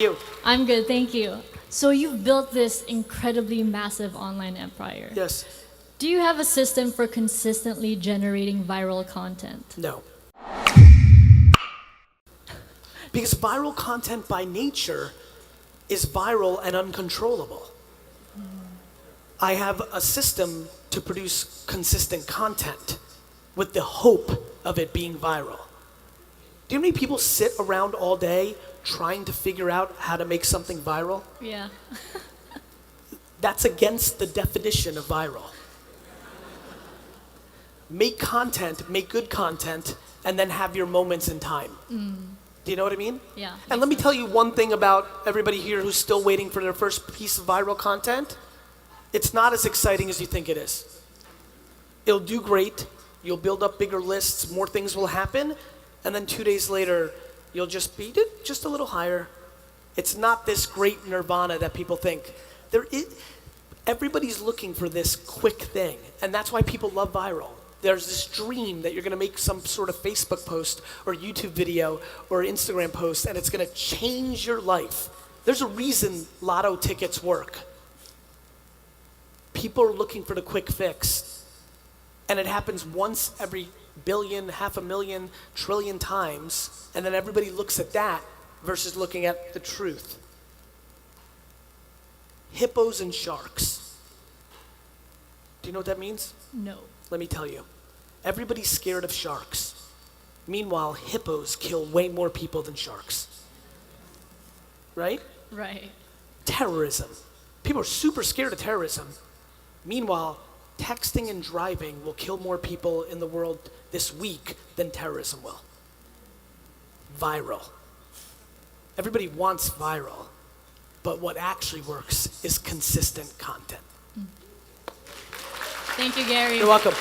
You. I'm good, thank you. So you've built this incredibly massive online empire. Yes. Do you have a system for consistently generating viral content? No. Because viral content by nature is viral and uncontrollable. I have a system to produce consistent content with the hope of it being viral. Do you know how many people sit around all day trying to figure out how to make something viral? Yeah. That's against the definition of viral. Make content, make good content, and then have your moments in time. Do you know what I mean? Yeah. And let me tell you one thing about everybody here who's still waiting for their first piece of viral content. It's not as exciting as you think it is. It'll do great, you'll build up bigger lists, more things will happen, and then 2 days later, you'll just be just a little higher. It's not this great nirvana that people think. Everybody's looking for this quick thing, and that's why people love viral. There's this dream that you're gonna make some sort of Facebook post or YouTube video or Instagram post, and it's gonna change your life. There's a reason lotto tickets work. People are looking for the quick fix, and it happens once every billion, 500,000, trillion times, and then everybody looks at that versus looking at the truth. Hippos and sharks. Do you know what that means? No. Let me tell you. Everybody's scared of sharks. Meanwhile, hippos kill way more people than sharks. Right? Right. Terrorism. People are super scared of terrorism. Meanwhile, texting and driving will kill more people in the world this week than terrorism will. Viral. Everybody wants viral, but what actually works is consistent content. Thank you, Gary. You're welcome.